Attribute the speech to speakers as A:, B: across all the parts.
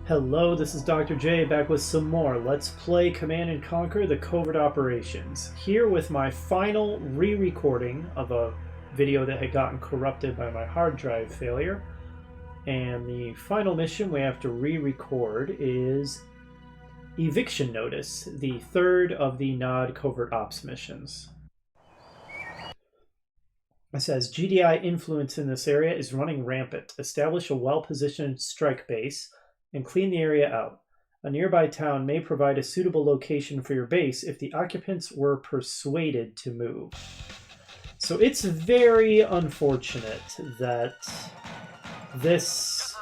A: Hello, this is Dr. J back with some more Let's Play Command & Conquer: The Covert Operations. Here with my final re-recording of a video that had gotten corrupted by my hard drive failure. And the final mission we have to re-record is Eviction Notice, the third of the Nod Covert Ops missions. It says, GDI influence in this area is running rampant. Establish a well-positioned strike base and clean the area out. A nearby town may provide a suitable location for your base if the occupants were persuaded to move. So it's very unfortunate that this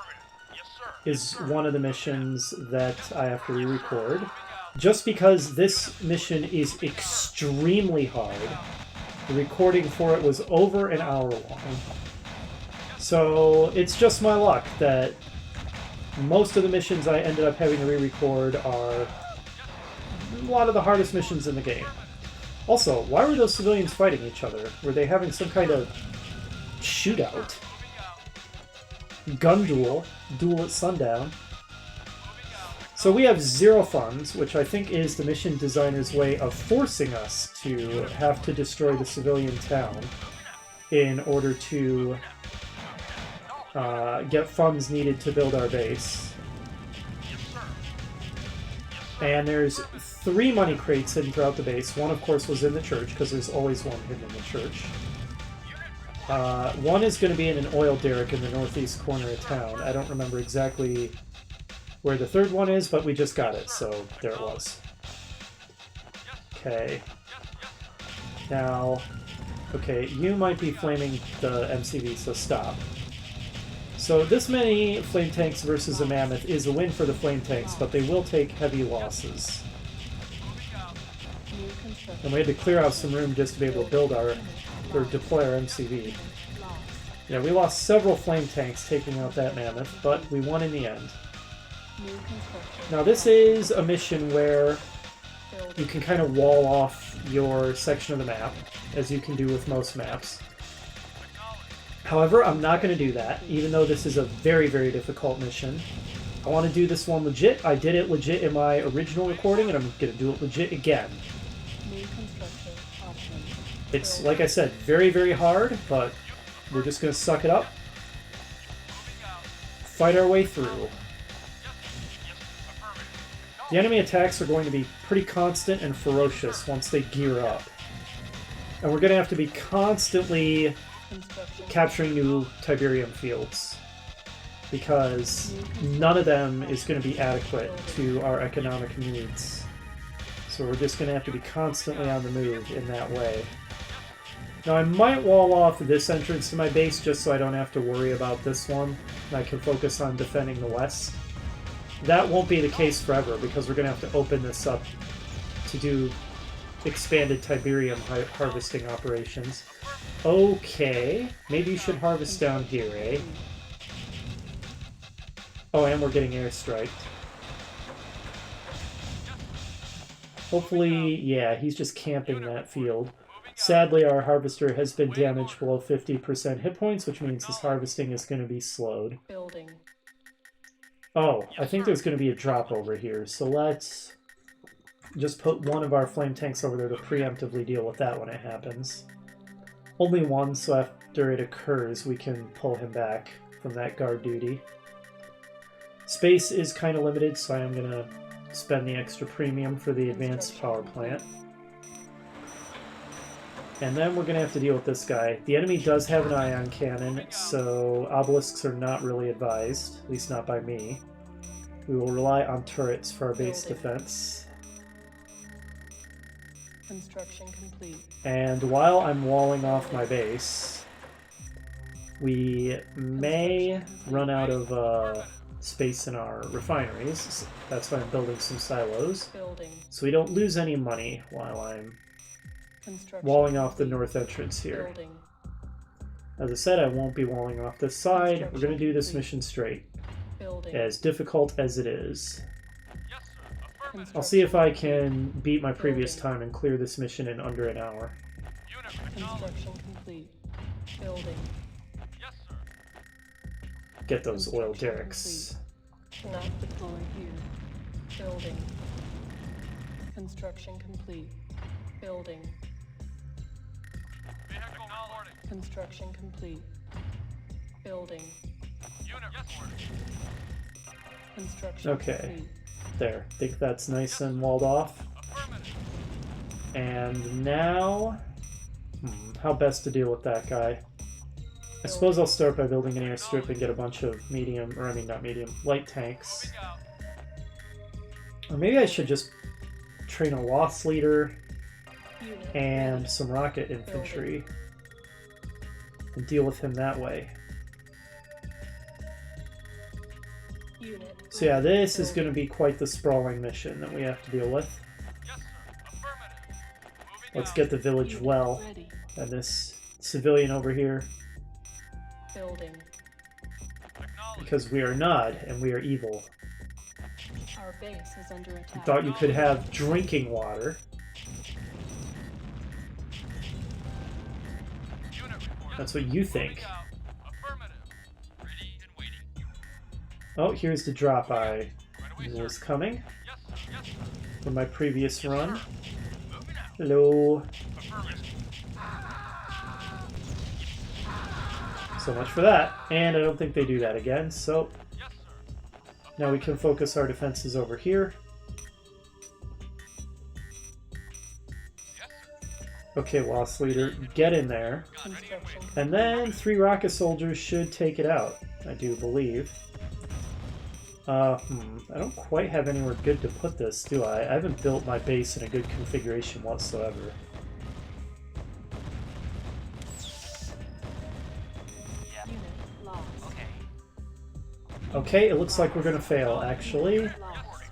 A: is one of the missions that I have to re-record. Just because this mission is extremely hard. The recording for it was over an hour long. So it's just my luck that most of the missions I ended up having to re-record are a lot of the hardest missions in the game. Also, why were those civilians fighting each other? Were they having some kind of shootout? Gun duel? Duel at sundown? So we have 0 funds, which I think is the mission designer's way of forcing us to have to destroy the civilian town in order to get funds needed to build our base. And there's 3 money crates hidden throughout the base. One, of course, was in the church, because there's always one hidden in the church. One is going to be in an oil derrick in the northeast corner of town. I don't remember exactly where the third one is, but we just got it, so there it was. Okay. Now, okay, you might be flaming the MCV, so stop. So this many flame tanks versus a mammoth is a win for the flame tanks, but they will take heavy losses. And we had to clear out some room just to be able to build our, or deploy our MCV. Yeah, we lost several flame tanks taking out that mammoth, but we won in the end. Now this is a mission where you can kind of wall off your section of the map, as you can do with most maps. However, I'm not going to do that, even though this is a very, very difficult mission. I want to do this one legit. I did it legit in my original recording, and I'm going to do it legit again. It's, like I said, very, very hard, but we're just going to suck it up. Fight our way through. The enemy attacks are going to be pretty constant and ferocious once they gear up. And we're going to have to be constantly capturing new Tiberium fields, because none of them is going to be adequate to our economic needs. So we're just going to have to be constantly on the move in that way. Now I might wall off this entrance to my base just so I don't have to worry about this one, and I can focus on defending the west. That won't be the case forever, because we're going to have to open this up to do expanded Tiberium harvesting operations. Okay, maybe you should harvest down here, eh? Oh, and we're getting airstriked. Hopefully, yeah, he's just camping that field. Sadly, our harvester has been damaged below 50% hit points, which means his harvesting is going to be slowed. Oh, I think there's going to be a drop over here, so let's just put one of our flame tanks over there to preemptively deal with that when it happens. Only one, so after it occurs, we can pull him back from that guard duty. Space is kind of limited, so I am going to spend the extra premium for the advanced power plant. And then we're going to have to deal with this guy. The enemy does have an ion cannon, so obelisks are not really advised, at least not by me. We will rely on turrets for our base defense.
B: Construction complete.
A: And while I'm walling off my base, we may run out of space in our refineries. That's why I'm building some silos. So we don't lose any money while I'm walling off the north entrance here. As I said, I won't be walling off this side. We're going to do this mission straight, as difficult as it is. I'll see if I can beat my previous time and clear this mission in under an hour.
B: Construction complete. Building.
A: Get those oil derricks.
B: Cannot deploy here. Building. Construction complete. Building.
C: Vehicle reporting.
B: Construction complete. Building.
C: Unit reporting.
B: Construction
A: Okay.
B: complete.
A: There. Think that's nice and walled off.
C: Affirmative.
A: And now... how best to deal with that guy? I suppose I'll start by building an airstrip and get a bunch of medium, or I mean not medium, light tanks.
C: Moving out.
A: Or maybe I should just train a loss leader
B: Unit
A: and
B: ready.
A: some rocket infantry and deal with him that way.
B: Unit
A: So yeah,
B: ready.
A: this is going to be quite the sprawling mission that we have to deal with.
C: Yes, sir. Affirmative. Moving
A: Let's
C: out.
A: get the village
B: Unit
A: well,
B: ready.
A: and this civilian over here,
B: Building.
C: Acknowledged.
A: because we are Nod and we are evil.
B: Our base is under attack.
A: Thought you could have drinking water.
C: Unit reporting.
A: That's what you think.
C: Moving out. Affirmative. Ready and waiting.
A: Oh, here's the drop I
C: Right away, sir.
A: was coming
C: Yes, sir. Yes, sir.
A: from my previous run.
C: Moving out.
A: Hello.
C: Affirmative.
A: So much for that. And I don't think they do that again, so
C: Yes, sir.
A: now we can focus our defenses over here.
C: Yes, sir.
A: Okay, Lost Leader, get in there.
B: Construction
A: And then 3 rocket soldiers should take it out, I do believe. I don't quite have anywhere good to put this, do I? I haven't built my base in a good configuration whatsoever.
B: Unit lost.
A: Okay, it looks like we're gonna fail, actually.
B: Lost.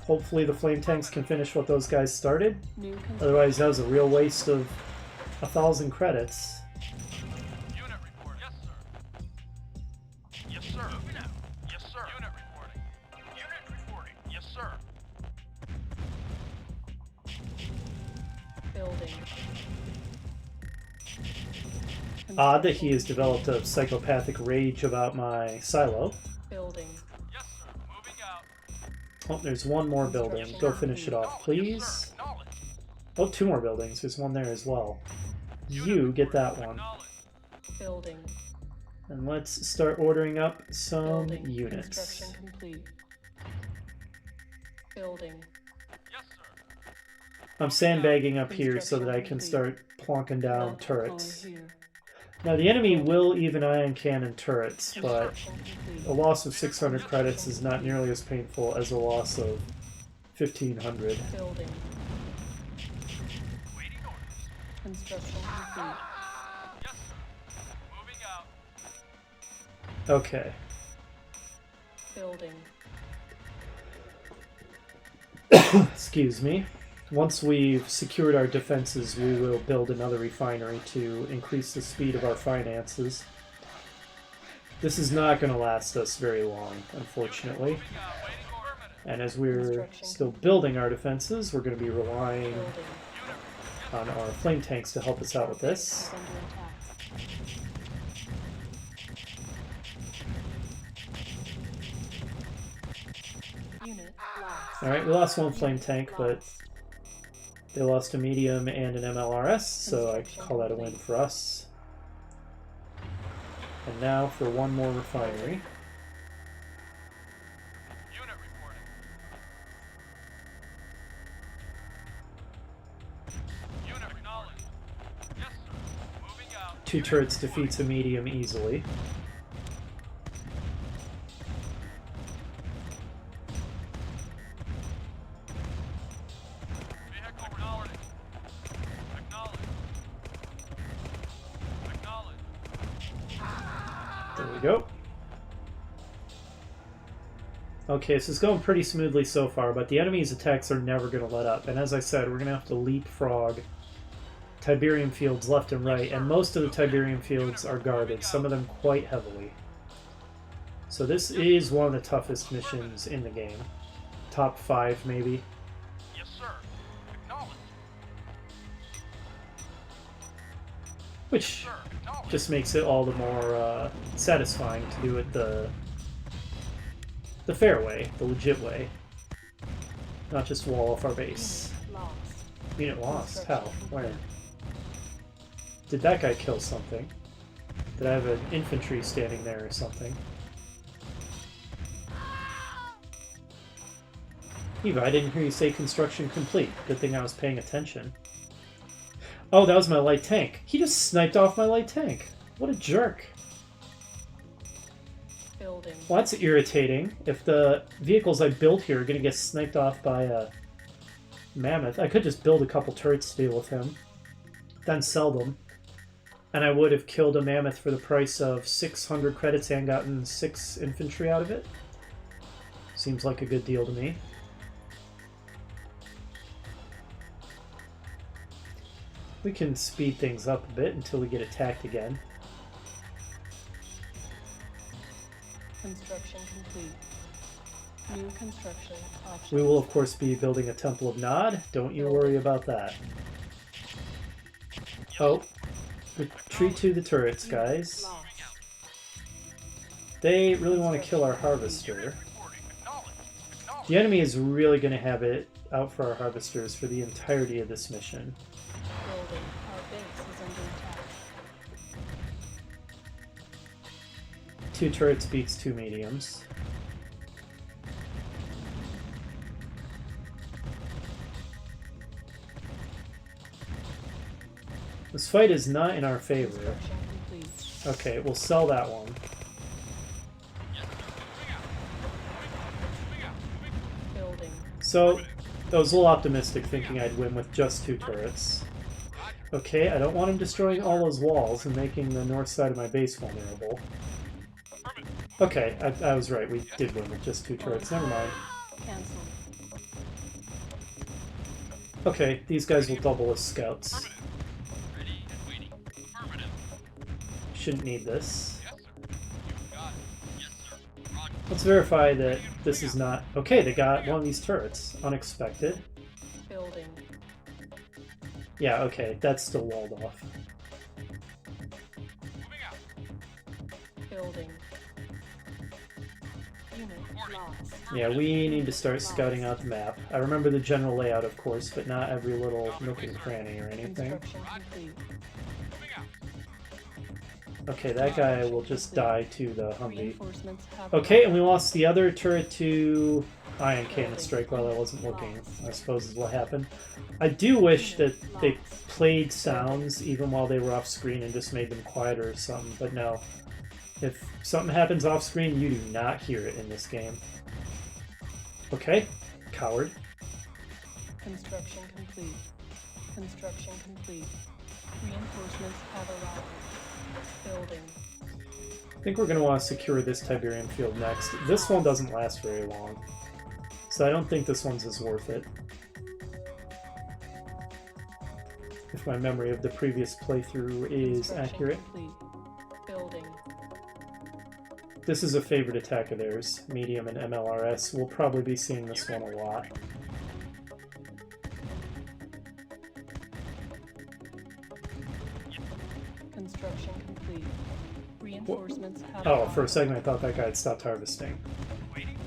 A: Hopefully the flame tanks can finish what those guys started.
B: New construction.
A: Otherwise that was a real waste of 1,000 credits.
C: Unit report. Yes, sir. Yes, sir. Moving out. Yes, sir. Unit reporting. Unit reporting. Yes, sir.
B: Building.
A: Odd that he has developed a psychopathic rage about my silo.
B: Building.
C: Yes, sir. Moving out.
A: Oh, there's one more building. Go finish it off, please.
C: Yes, sir. Acknowledged.
A: Oh, 2 more buildings. There's one there as well. You get that one.
C: Acknowledged.
B: Building.
A: And let's start ordering up some
B: Building.
A: units.
B: Construction complete. Building.
C: Yes, sir.
A: I'm sandbagging up here so that I can start plonking down
B: Not
A: turrets.
B: deploy here.
A: Now the enemy will even ion cannon turrets, but
B: Construction complete.
A: a loss of 600 credits is not nearly as painful as a loss of 1,500.
B: Building.
C: Waiting orders.
B: Construction complete.
C: Yes, sir. Moving out.
A: Okay.
B: Building.
A: Excuse me. Once we've secured our defenses, we will build another refinery to increase the speed of our finances. This is not going to last us very long, unfortunately.
C: Moving out. Waiting affirmative.
A: And as we're still building our defenses, we're going to be relying
B: Building.
A: on our flame tanks to help us out with
B: Our
A: this.
B: base is under attack. Unit lost.
A: Alright, we lost one flame tank, but they lost a medium and an MLRS, so I call that a win for us. And now for one more refinery.
C: Unit reporting. Unit acknowledged. Yes, sir. Moving out.
A: 2 turrets defeats a medium easily.
C: Vehicle acknowledged. Acknowledged. Acknowledged.
A: There we go. Okay, so it's going pretty smoothly so far, but the enemy's attacks are never going to let up. And as I said, we're going to have to leapfrog Tiberium fields left and right, and most of the Tiberium fields are guarded, some of them quite heavily. So this is one of the toughest missions in the game. Top 5, maybe.
C: Yes, sir. Acknowledged.
A: Which
C: Sir. Acknowledged.
A: just makes it all the more satisfying to do it the The fair way, the legit way. Not just wall off our base.
B: Lost.
A: Unit lost? How? Where? Did that guy kill something? Did I have an infantry standing there or something? Eva, I didn't hear you say construction complete. Good thing I was paying attention. Oh, that was my light tank. He just sniped off my light tank. What a jerk.
B: Building.
A: Well, that's irritating. If the vehicles I build here are going to get sniped off by a mammoth, I could just build a couple turrets to deal with him, then sell them. And I would have killed a mammoth for the price of 600 credits and gotten 6 infantry out of it. Seems like a good deal to me. We can speed things up a bit until we get attacked again.
B: Construction complete. New construction options.
A: We will, of course, be building a Temple of Nod. Don't you worry about that. Oh. Retreat to the turrets, guys.
B: Lost.
A: They really want to kill our harvester. The enemy is really going to have it out for our harvesters for the entirety of this mission.
B: Building. Our base is under attack.
A: 2 turrets beats 2 mediums. This fight is not in our favor.
B: Construction complete.
A: Okay, we'll sell that one.
B: Building.
A: So, I was a little optimistic thinking I'd win with just 2 turrets. Okay, I don't want him destroying all those walls and making the north side of my base vulnerable. Okay, I was right. We did win with just 2 turrets. Never mind.
B: Cancel.
A: Okay, these guys will double as scouts.
C: Ready and waiting. Affirmative.
A: Shouldn't need this.
C: Yes, sir. You got it. Yes, sir. Roger.
A: Let's verify that this is not... Okay, they got one of these turrets. Unexpected.
B: Building.
A: Yeah, okay, that's still walled off.
C: Moving out.
B: Building. Unit lost.
A: Yeah, we need to start scouting out the map. I remember the general layout, of course, but not every little nook and cranny or anything.
B: Construction complete.
C: Moving out.
A: Okay, that guy will just die to the Humvee.
B: Reinforcements have
A: Okay, and we lost the other turret to ion cannon strike while I wasn't looking, I suppose is what happened. I do wish that they played sounds even while they were off screen and just made them quieter or something, but no. If something happens off screen, you do not hear it in this game. Okay, coward.
B: Construction complete. Construction complete. Reinforcements have arrived. Building.
A: I think we're going to want to secure this Tiberium field next. This one doesn't last very long, so I don't think this one's as worth it. If my memory of the previous playthrough is
B: Construction
A: accurate.
B: complete. Building.
A: This is a favorite attack of theirs, medium and MLRS. We'll probably be seeing this one a lot.
B: Construction complete. Reinforcements have
A: Oh,
B: arrived.
A: for a second I thought that guy had stopped harvesting.
C: Waiting.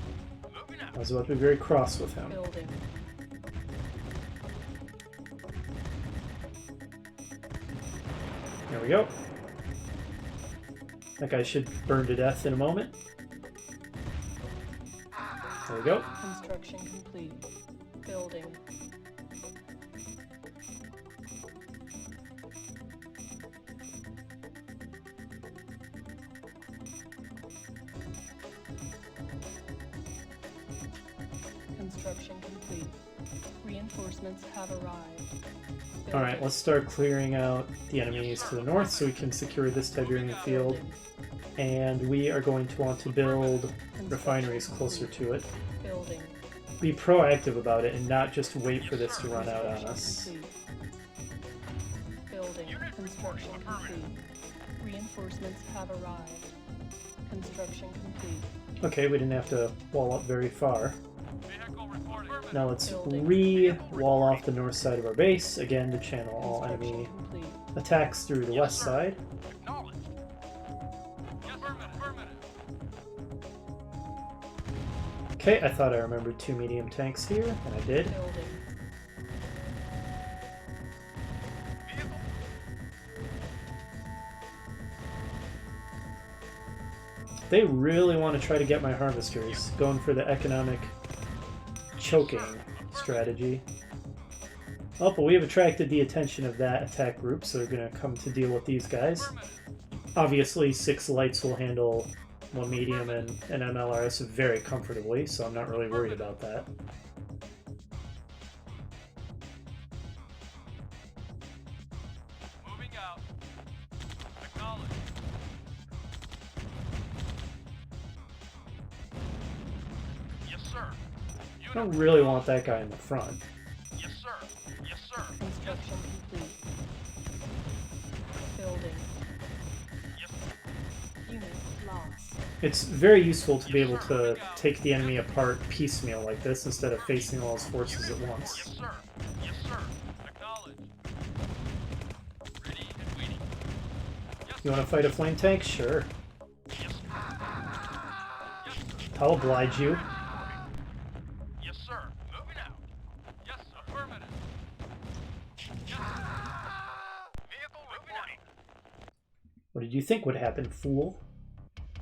C: Moving out.
A: I was about to be very cross with him.
B: Building.
A: There we go. That guy should burn to death in a moment. There we go.
B: Construction complete. Building. Construction complete. Reinforcements have arrived.
A: Alright, let's start clearing out the enemies to the north so we can secure this Tiberium field. And we are going to want to build refineries closer to it.
B: Building.
A: Be proactive about it and not just wait for this to run out on us.
B: Complete. Building. Construction complete. Reinforcements have arrived. Construction complete.
A: Okay, we didn't have to wall up very far.
C: Vehicle reporting.
A: Now let's re-wall off the north side of our base, again to channel all enemy
B: Construction complete.
A: attacks through the west side.
C: Acknowledged. Yes, affirmative. Affirmative.
A: Okay, I thought I remembered 2 medium tanks here, and I did.
B: Building.
C: Vehicle.
A: They really want to try to get my harvesters, going for the economic choking strategy. Oh, but we have attracted the attention of that attack group, so they're going to come to deal with these guys. Obviously, 6 lights will handle 1 medium and an MLRS very comfortably, so I'm not really worried about that.
C: Moving out. Acknowledge. Yes, sir.
A: I don't really want that guy in the front.
C: Yes, sir. Yes, sir.
B: Construction complete. Building.
C: Yes.
B: Unit lost.
A: It's very useful to be able to take the enemy apart piecemeal like this instead of facing all his forces at once.
C: Yes, sir. Yes, sir. Acknowledge. Ready and waiting. Yes,
A: You want to fight a flame tank? Sure.
C: yes, yes, sir.
A: I'll oblige you.
C: Yes, sir. Moving out. Yes, affirmative. Yes. Vehicle reporting.
A: What did you think would happen, fool?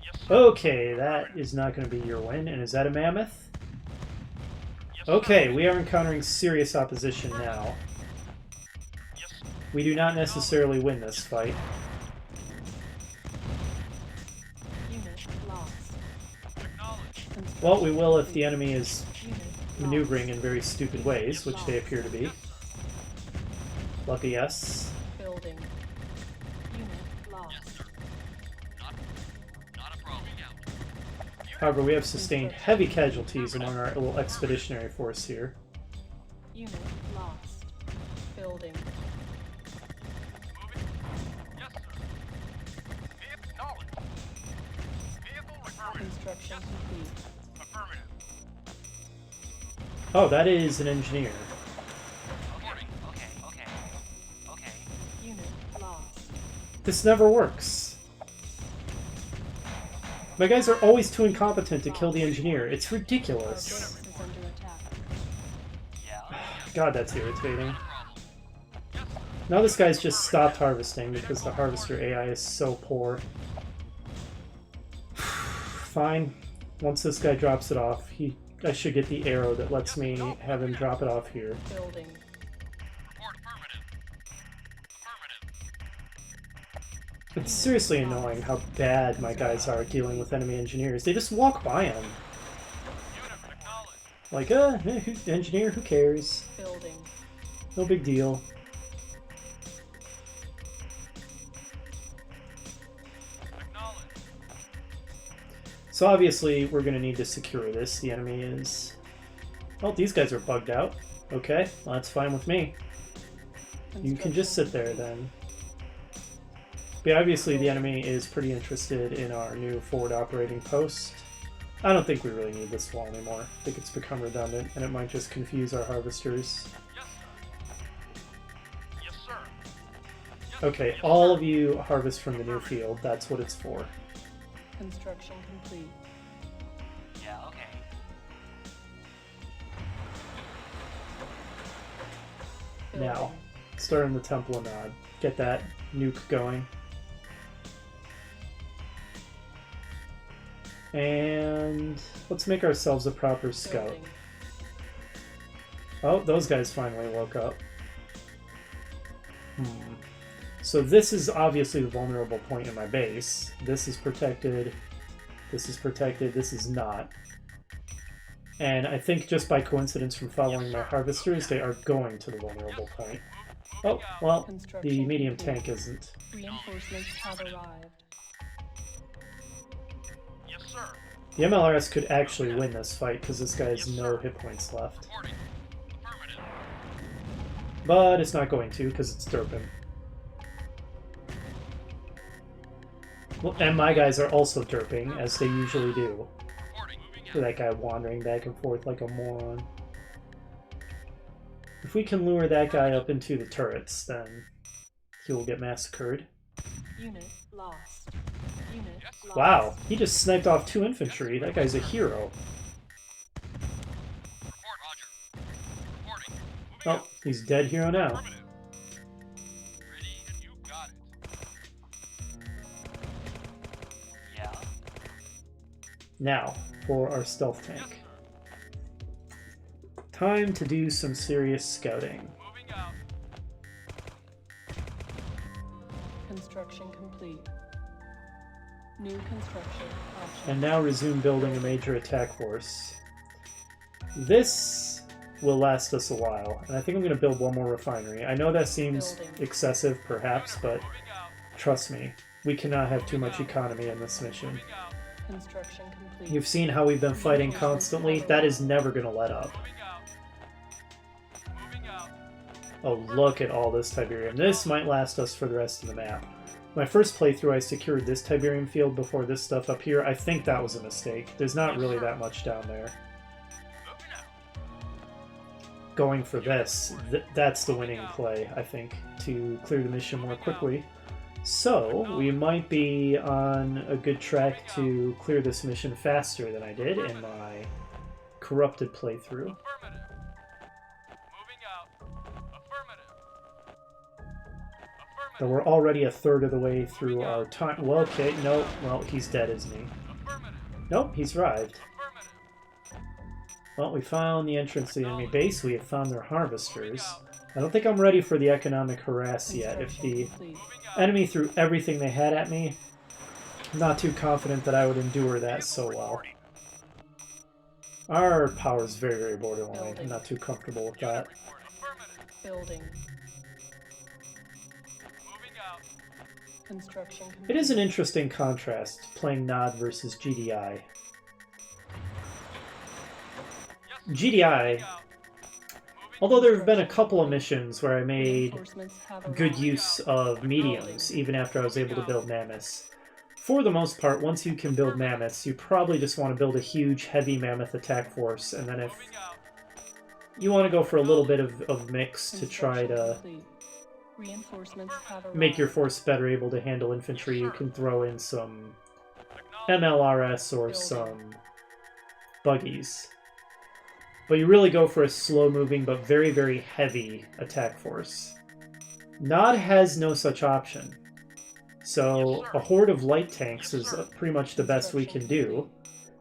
C: Yes, sir.
A: Okay, that is not going to be your win. And is that a mammoth?
C: Yes, sir.
A: Okay, we are encountering serious opposition now.
C: Yes,
A: We do not necessarily win this fight.
B: Unit lost.
C: acknowledge.
A: Well, we will if the enemy is
B: Unit
A: maneuvering in very stupid ways, which they appear to be. Lucky us.
B: Building. Unit lost.
C: Yes, sir. Not a problem. Out.
A: However, we have sustained heavy casualties among our little expeditionary force here.
B: Unit lost. Building.
C: Moving. Yes, sir. Vehicle knowledge. Vehicle affirmative.
B: Construction complete.
C: Affirmative.
A: Oh, that is an engineer.
C: Reporting. Okay.
B: Unit lost.
A: This never works. My guys are always too incompetent to kill the engineer. It's
B: Our
A: ridiculous.
B: base is under attack.
A: God, that's irritating.
C: Problem. Yes, sir.
A: Now this guy's just stopped harvesting because the harvester AI is so poor. Fine. Once this guy drops it off, I should get the arrow that lets me have him drop it off here.
B: Building.
C: Report affirmative. Affirmative.
A: It's seriously annoying how bad my guys are at dealing with enemy engineers. They just walk by them.
C: Unit acknowledged.
A: Like, engineer, who cares?
B: Building.
A: No big deal.
C: Acknowledged.
A: So obviously, we're going to need to secure this. The enemy is... Oh, these guys are bugged out. Okay, well, that's fine with me. You can just sit there then. But obviously the enemy is pretty interested in our new forward operating post. I don't think we really need this wall anymore. I think it's become redundant and it might just confuse our harvesters.
C: Yes, sir. Yes, sir. Yes,
A: Okay,
C: yes,
A: all
C: sir.
A: of you harvest from the new field. That's what it's for.
B: Construction complete.
C: Yeah, okay.
A: Now,
B: Building.
A: start on the Temple of Nod. Get that nuke going. And let's make ourselves a proper scout.
B: Building.
A: Oh, those guys finally woke up. So this is obviously the vulnerable point in my base. This is protected. This is protected. This is not. And I think just by coincidence from following my harvesters, they are going to the vulnerable point. Oh, well, the medium tank isn't.
B: Reinforcements have arrived.
C: Yes, sir.
A: The MLRS could actually win this fight because this guy has no hit points left.
C: Reporting. Affirmative.
A: But it's not going to because it's derping. Well, and my guys are also derping, as they usually do.
C: Reporting. Moving
A: Look at that guy wandering back and forth like a moron. If we can lure that guy up into the turrets, then he will get massacred.
B: Unit lost. Unit lost.
A: Wow, he just sniped off 2 infantry. That guy's a hero. Oh, he's dead hero now.
C: Affirmative. Ready and you got it. Yeah.
A: Now, for our stealth
C: Yes,
A: tank.
C: sir.
A: Time to do some serious scouting.
C: Moving out.
B: Construction complete. New construction option.
A: And now resume building a major attack force. This will last us a while, and I think I'm going to build one more refinery. I know that seems excessive, perhaps, but
C: Moving out.
A: trust me, we cannot have too much economy in this mission.
C: Moving out.
B: Construction complete.
A: You've seen how we've been fighting constantly. That is never going to let up.
C: Moving out. Moving out.
A: Oh, look at all this Tiberium. This might last us for the rest of the map. My first playthrough, I secured this Tiberium field before this stuff up here. I think that was a mistake. There's not really that much down there.
C: Moving out.
A: Going for this, that's the winning play, I think, to clear the mission more quickly. So, we might be on a good track to clear this mission faster than I did in my corrupted playthrough.
C: Affirmative. Moving out. Affirmative.
A: But we're already a third of the way through our time. Well, okay, no, well, he's dead, isn't he?
C: Affirmative.
A: Nope, he's survived.
C: Affirmative.
A: Well, we found the entrance to the enemy base. We have found their harvesters. I don't think I'm ready for the economic harass yet. If the
B: Complete.
A: enemy threw everything they had at me, I'm not too confident that I would endure that so well. Our power is very, very borderline. I'm not too comfortable with that.
C: Affirmative.
B: Building.
C: Moving out.
B: Construction complete.
A: It is an interesting contrast, playing Nod versus GDI. GDI, although there have been a couple of missions where I made
B: Reinforcements have
A: good
B: arrived.
A: use of mediums, even after I was able to build mammoths. For the most part, once you can build mammoths, you probably just want to build a huge, heavy mammoth attack force, and then if
C: Moving out.
A: you want to go for a little bit of mix to try to
B: Construction complete. Reinforcements have arrived.
A: make your force better able to handle infantry, you can throw in some
C: Acknowledge.
A: MLRS or some buggies. But you really go for a slow-moving but very, very heavy attack force. Nod has no such option. So a horde of light tanks is pretty much the best we can do.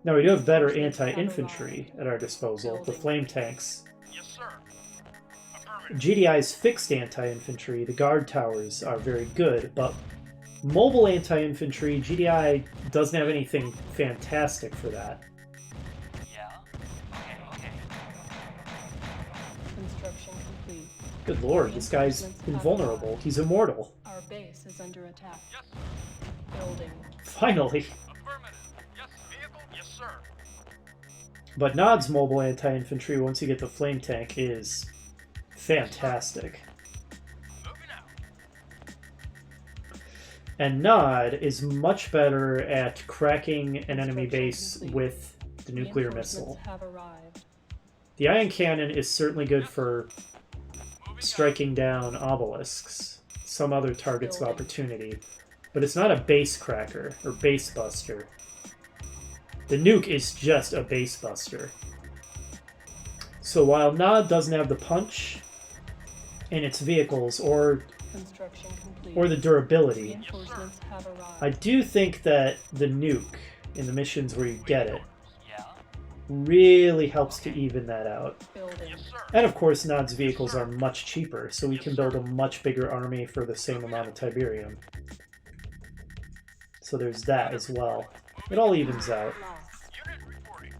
A: Now we do have better anti-infantry at our disposal, the flame tanks.
C: Yes, sir. Affirmative.
A: GDI's fixed anti-infantry, the guard towers, are very good, but mobile anti-infantry, GDI doesn't have anything fantastic for that.
C: Yeah. Okay.
B: Construction complete.
A: Good lord, this guy's invulnerable. He's immortal.
B: Our base is under attack.
C: Yes, sir.
B: Building.
A: Finally.
C: Affirmative. Yes, vehicle. Yes, sir.
A: But Nod's mobile anti-infantry, once you get the flame tank, is fantastic.
C: Moving out.
A: And Nod is much better at cracking an enemy base with the nuclear missile.
B: Reinforcements have arrived.
A: The ion cannon is certainly good for striking down obelisks, some other targets of opportunity, but it's not a base cracker or base buster. The nuke is just a base buster. So while Nod doesn't have the punch in its vehicles or
B: Construction complete.
A: the durability,
B: Reinforcements have arrived.
A: I do think that the nuke in the missions where you get it
C: Yeah.
A: really helps to even that out.
B: Building.
C: Yes, sir.
A: And of course, Nod's vehicles are much cheaper, so we can build a much bigger army for the same amount of Tiberium. So there's that as well. It all evens out.
C: Unit reporting.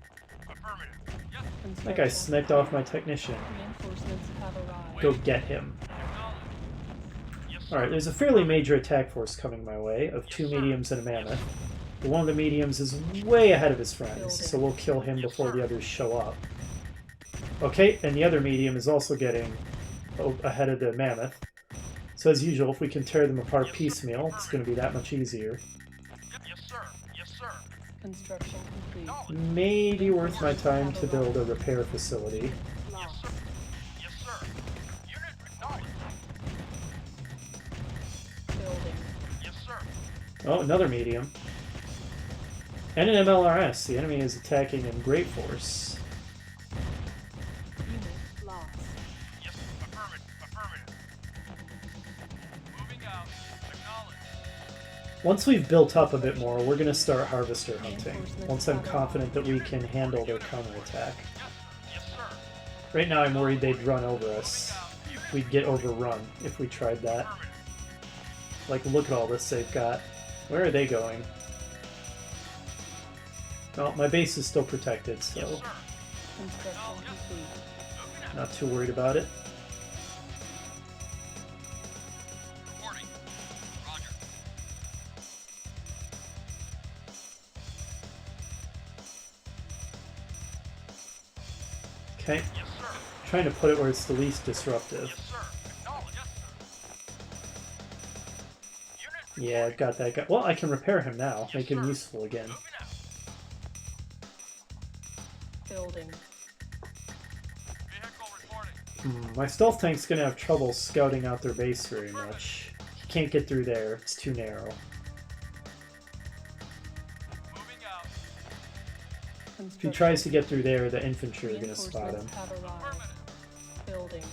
C: Affirmative. Yes.
A: That guy sniped off my technician.
B: Reinforcements have arrived.
A: Go get him.
C: Acknowledge. Yes, sir.
A: Alright, there's a fairly major attack force coming my way, of 2 mediums and a mammoth. But one of the mediums is way ahead of his friends, so we'll kill him before the others show up. Okay, and the other medium is also getting ahead of the mammoth. So as usual, if we can tear them apart piecemeal, it's going to be that much easier.
C: Yes, sir. Yes, sir.
B: Construction complete.
A: Maybe worth my time to build a repair facility.
C: Yes, sir. Yes, sir. Unit acknowledged.
B: Building.
C: Yes, sir.
A: Oh, another medium. And an MLRS. The enemy is attacking in great force.
B: Unit lost.
C: Yes. Affirmative. Moving out. Acknowledge.
A: Once we've built up a bit more, we're going to start harvester hunting. Once I'm confident that we can handle their counterattack.
C: Yes, sir.
A: Right now I'm worried they'd run over us. We'd get overrun if we tried that. Like, look at all this they've got. Where are they going? Well, my base is still protected, so
B: Construction complete.
A: not too worried about it.
C: Reporting. Roger.
A: Okay,
C: Yes, sir.
A: trying to put it where it's the least disruptive.
C: Yes, sir. Acknowledge. Yes, sir. Unit
A: Yeah, I've got that guy. Well, I can repair him now, make him
C: sir.
A: useful again.
C: moving out.
B: Building.
C: Vehicle reporting.
A: My stealth tank's gonna have trouble scouting out their base very much. He can't get through there, it's too narrow.
C: Moving out.
A: If he tries to get through there, the infantry are gonna spot him.
B: Reinforcements have arrived.
C: Affirmative.
B: Building.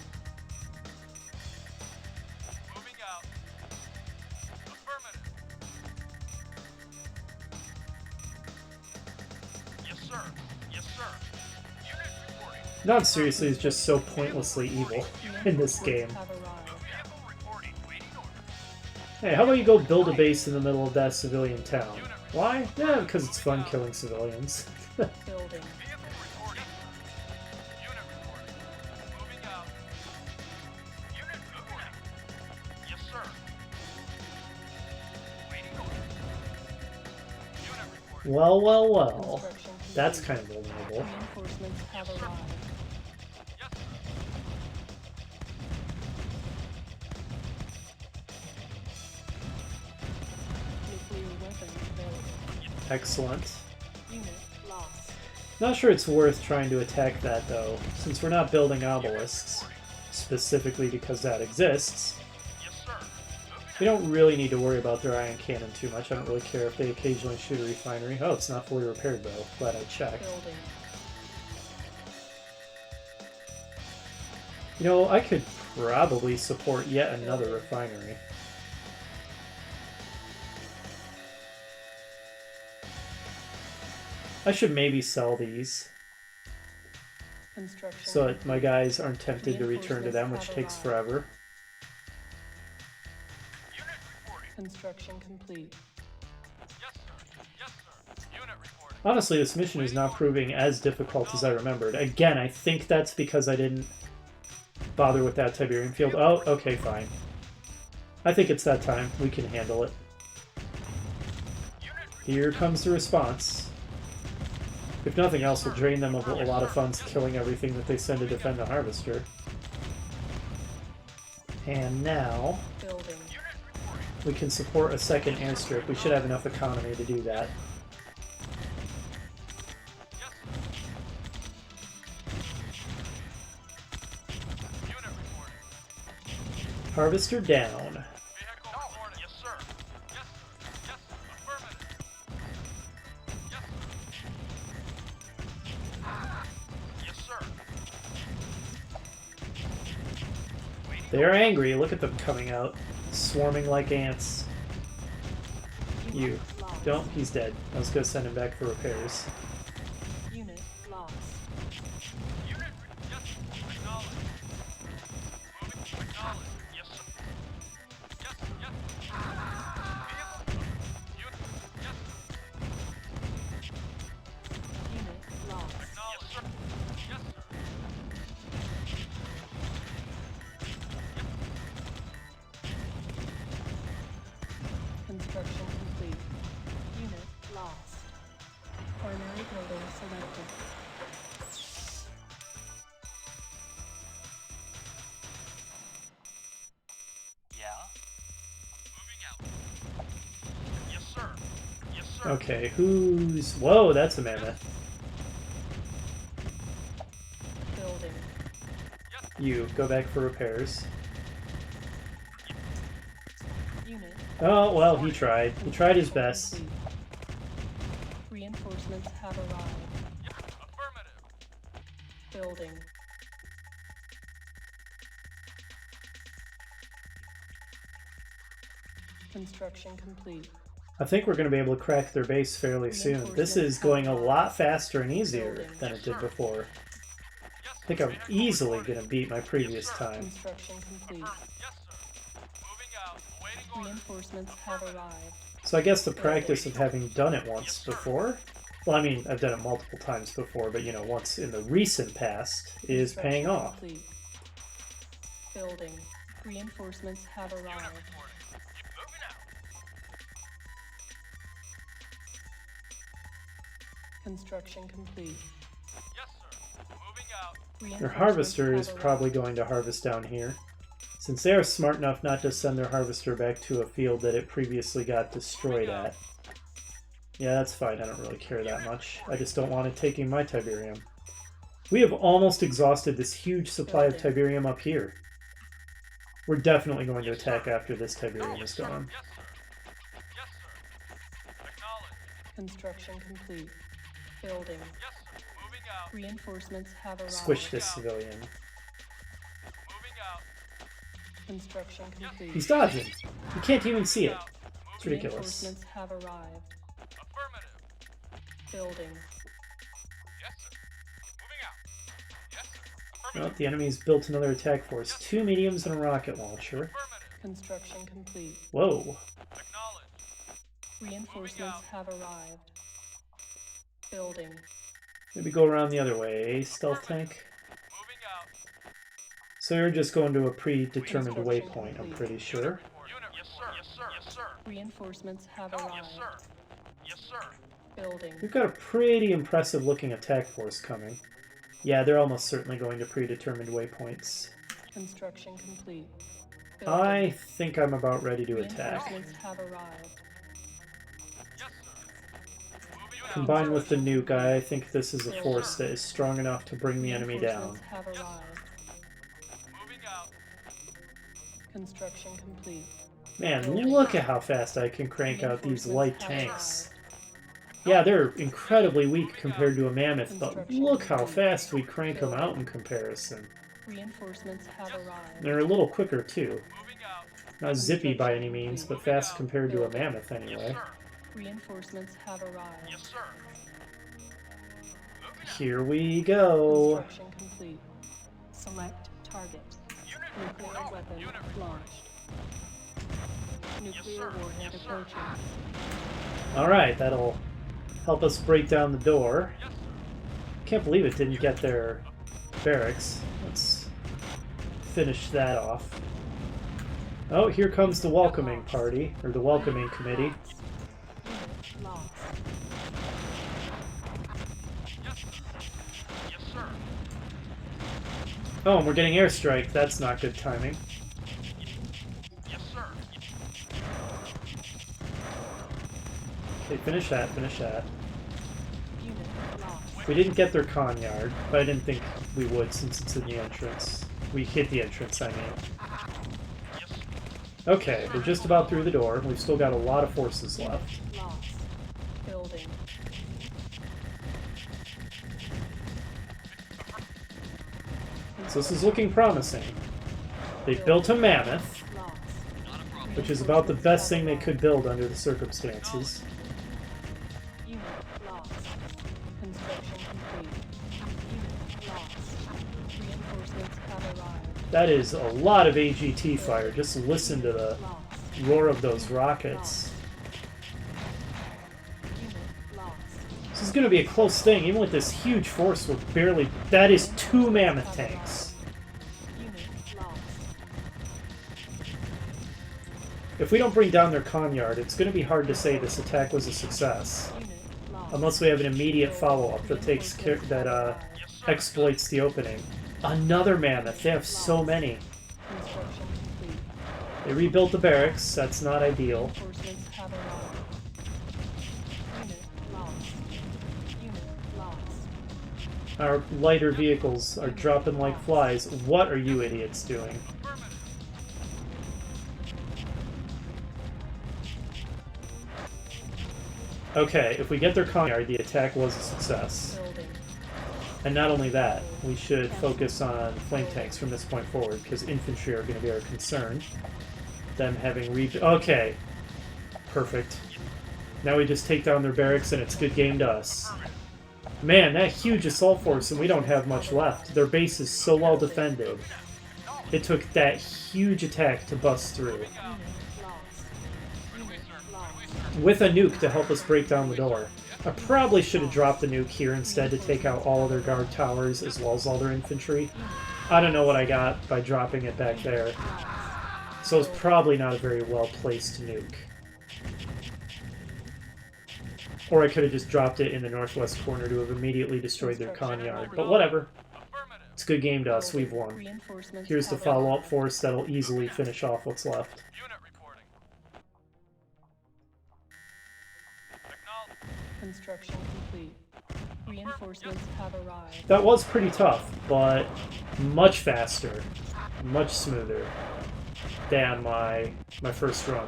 C: Moving out. Affirmative. Yes, sir. Yes, sir. Unit reporting.
A: Nod seriously is just so pointlessly evil in this game.
B: Have arrived.
C: Vehicle reporting. Waiting order.
A: Hey, how about you go build a base in the middle of that civilian town? Why? Yeah, because it's fun killing civilians.
B: Building.
C: Vehicle reporting. Unit reporting. Moving out. Unit reporting. Yes, sir. Waiting order. Unit reporting.
A: Well, well, well.
B: Construction complete.
A: That's kind of vulnerable.
B: Reinforcements have arrived.
C: Yes, sir.
B: Nuclear weapons available.
A: Excellent.
B: Unit lost.
A: Not sure it's worth trying to attack that, though, since we're not building obelisks, specifically because that exists.
C: Yes, sir.
A: We don't really need to worry about their ion cannon too much. I don't really care if they occasionally shoot a refinery. Oh, it's not fully repaired, though. Glad I checked.
B: Building.
A: You know, I could probably support yet another refinery. I should maybe sell these
B: Construction.
A: so that my guys aren't tempted to return to them, which takes forever.
C: Unit reporting.
B: Construction complete.
C: Yes, sir. Yes, sir. Unit reporting.
A: Honestly, this mission is not proving as difficult as I remembered. Again, I think that's because I didn't bother with that Tiberium field. Oh, okay, fine. I think it's that time. We can handle it. Here comes the response. If nothing else, we'll drain them of a lot of funds killing everything that they send to defend the Harvester. And now,
B: Building.
A: we can support a second airstrip. We should have enough economy to do that.
C: Unit reporting.
A: Harvester down.
C: Vehicle reporting. Yes, sir. Yes, sir. Yes, sir. Affirmative. Yes, sir. Yes, sir. Waiting.
A: They're angry. Look at them coming out, swarming like ants. You.
B: Lost.
A: Don't. He's dead. I was going to send him back for repairs.
B: Unit lost.
C: Unit. Yes, sir. Acknowledge. Moving. Acknowledge. Yes, sir. Yes, yes. Vehicle. Unit. Yes, sir.
B: Unit lost.
C: Acknowledge. Yes, sir. Yes, sir.
B: Construction complete. Unit lost. Primary building selected.
C: Yeah. Moving out. Yes, sir. Yes, sir.
A: Okay, who's... Whoa, that's a mammoth.
B: Building.
A: You. Go back for repairs.
B: Unit.
A: Oh, well, he tried. He tried his best.
B: complete. Reinforcements have arrived.
C: Yes, affirmative.
B: Building. Construction complete.
A: I think we're going to be able to crack their base fairly soon. This is going a lot faster and easier than it did before. I think I'm easily going to beat my previous time.
B: Construction complete.
C: Yes, sir. Moving out. Awaiting orders.
B: Reinforcements have arrived.
A: So I guess the practice of having done it once before, well, I mean, I've done it multiple times before, but, you know, once in the recent past is paying off.
B: Complete. Building. Reinforcements have arrived.
C: Reporting. Moving out.
B: Construction complete.
C: Yes, sir. Moving out.
A: Their
B: Reinforcements
A: harvester
B: have
A: is
B: arrived.
A: probably going to harvest down here. Since they are smart enough not to send their harvester back to a field that it previously got destroyed at. Yeah, that's fine. I don't really care that much. I just don't want it taking my Tiberium. We have almost exhausted this huge supply of Tiberium up here. We're definitely going to attack after this Tiberium is gone.
C: Yes, sir. Yes, sir. Acknowledged.
B: Construction complete. Building.
C: Yes, sir. Moving out.
B: Reinforcements have arrived.
A: Squish this civilian.
C: Moving out.
B: Construction complete.
A: He's dodging. You can't even see it. It's ridiculous.
B: Reinforcements have arrived.
C: Affirmative.
B: Building.
C: Yes, sir. Moving out. Yes, sir.
A: Well,
C: Affirmative.
A: the enemy's built another attack force. 2 mediums and a rocket launcher.
C: Affirmative.
B: Construction complete.
A: Whoa.
C: Acknowledged.
B: Reinforcements have arrived. Building.
A: Maybe go around the other way, stealth tank.
C: Moving out.
A: So you're just going to a predetermined waypoint, I'm pretty sure.
C: Unit. Yes, sir. Yes, sir. Yes, sir.
B: Reinforcements have
C: Yes,
B: arrived.
C: sir. Yes, sir.
B: Building.
A: We've got a pretty impressive looking attack force coming. Yeah, they're almost certainly going to predetermined waypoints.
B: Construction complete.
A: I think I'm about ready to attack.
B: Reinforcements have arrived.
C: Yes, sir. Moving out.
A: Combined with the nuke, I think this is a force that is strong enough to bring the enemy down.
B: Reinforcements have arrived.
C: Moving out.
B: Construction complete.
A: Man, look at how fast I can crank out these light tanks. Yeah, they're incredibly weak compared to a mammoth, but look how fast we crank them out in comparison.
B: Reinforcements have arrived.
A: They're a little quicker too.
C: Moving out.
A: Not zippy by any means, but fast compared to a mammoth anyway.
C: Sir.
B: Reinforcements have arrived.
C: Yes, sir. Moving out.
A: Here we go.
B: Construction complete. Select target.
C: Unit
B: Nuclear
C: report.
B: weapon
C: Unit
B: launched. Nuclear
C: sir.
B: warhead
C: Yes, sir.
B: approaching.
A: Alright, that'll help us break down the door.
C: Yes, sir.
A: Can't believe it didn't get their barracks. Let's finish that off. Oh, here comes the welcoming party, or the welcoming committee.
B: Unit lost.
C: Yes, sir. Yes, sir.
A: Oh, and we're getting airstrike. That's not good timing.
C: Yes, sir.
A: Okay, finish that, finish that.
B: Unit lost.
A: We didn't get their con yard, but I didn't think we would since it's in the entrance. We hit the entrance, I mean.
C: Yes, sir.
A: Okay, we're just about through the door. We've still got a lot of forces left.
B: Lost. Building.
A: So this is looking promising. They built a mammoth,
B: Lost.
A: which is about the best thing they could build under the circumstances.
B: Unit lost. Construction complete. Unit lost. Reinforcements have arrived.
A: That is a lot of AGT fire. Just listen to the
B: Lost.
A: roar of those rockets.
B: Unit lost.
A: This is going to be a close thing. Even with this huge force, we're barely... That is 2 mammoth tanks.
B: Unit lost.
A: If we don't bring down their con yard, it's going to be hard to say this attack was a success.
B: Unit lost.
A: Unless we have an immediate follow-up that takes care... that, exploits the opening. Another mammoth. They have so many.
B: Construction complete.
A: They rebuilt the barracks. That's not ideal.
B: Reinforcements have arrived. Unit lost. Unit lost.
A: Our lighter vehicles are dropping like flies. What are you idiots doing?
C: Affirmative.
A: Okay, if we get their con yard, the attack was a success.
B: Building.
A: And not only that, we should focus on flame tanks from this point forward, because infantry are going to be our concern. Them having okay. Perfect. Now we just take down their barracks and it's good game to us. Man, that huge assault force, and we don't have much left. Their base is so well defended. It took that huge attack to bust through. With a nuke to help us break down the door. I probably should have dropped the nuke here instead to take out all of their guard towers as well as all their infantry. I don't know what I got by dropping it back there. So it's probably not a very well placed nuke. Or I could have just dropped it in the northwest corner to have immediately destroyed their con yard. But whatever. It's a good game to us. We've won. Here's the follow-up force that'll easily finish off what's left.
C: Unit reporting.
B: Construction complete. Reinforcements have arrived.
A: That was pretty tough, but much faster, much smoother than my first run.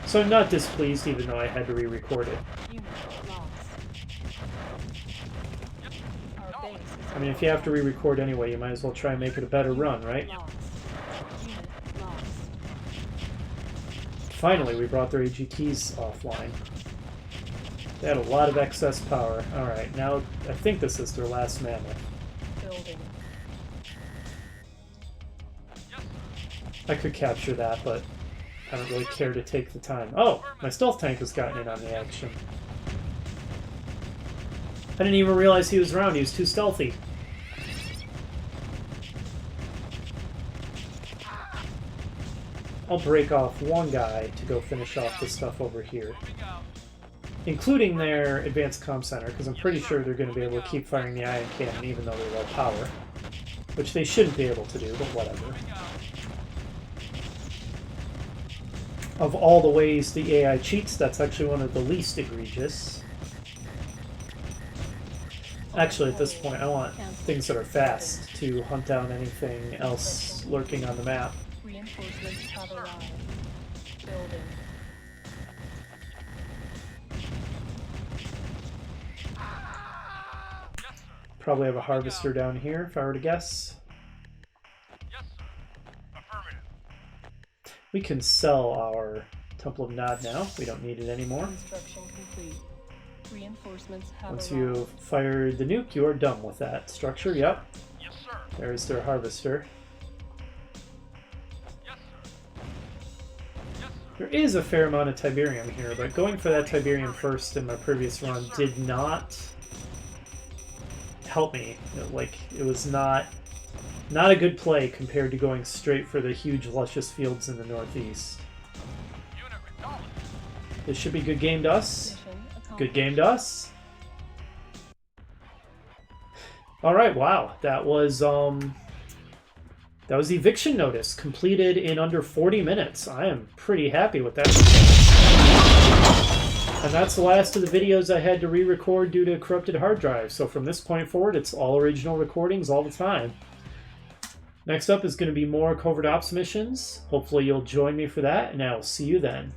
A: So I'm not displeased, even though I had to re-record it.
B: Unit lost. Our base is
A: I mean, if you have to re-record anyway, you might as well try and make it a better run, right?
B: lost. Unit lost.
A: Finally, we brought their AGTs offline. They had a lot of excess power. Alright, now I think this is their last mammoth.
B: Building.
A: I could capture that, but I don't really care to take the time. Oh, my stealth tank has gotten in on the action. I didn't even realize he was around. He was too stealthy. I'll break off one guy to go finish off this stuff over here. Including their advanced comm center, because I'm pretty sure they're going to be able to keep firing the ion cannon even though they're low power. Which they shouldn't be able to do, but whatever. Of all the ways the AI cheats, that's actually one of the least egregious. Actually, at this point, I want things that are fast to hunt down anything else lurking on the map.
B: Reinforcements have arrived. Building.
A: Probably have a harvester down here, if I were to guess.
C: Yes, sir. Affirmative.
A: We can sell our Temple of Nod now. We don't need it anymore.
B: Construction complete. Reinforcements have
A: Once
B: arrived.
A: you've fired the nuke, you are done with that structure. Yep.
C: Yes, sir.
A: There's their harvester.
C: Yes, sir. Yes, sir.
A: There is a fair amount of Tiberium here, but going for that Tiberium first in my previous run did not help me. It was not a good play compared to going straight for the huge luscious fields in the northeast.
C: Unit acknowledged.
A: This should be good game to us.
B: Mission
A: Good
B: accomplished.
A: game to us. Alright, wow. That was the eviction notice completed in under 40 minutes. I am pretty happy with that. And that's the last of the videos I had to re-record due to corrupted hard drives. So from this point forward, it's all original recordings all the time. Next up is going to be more Covert Ops missions. Hopefully you'll join me for that, and I'll see you then.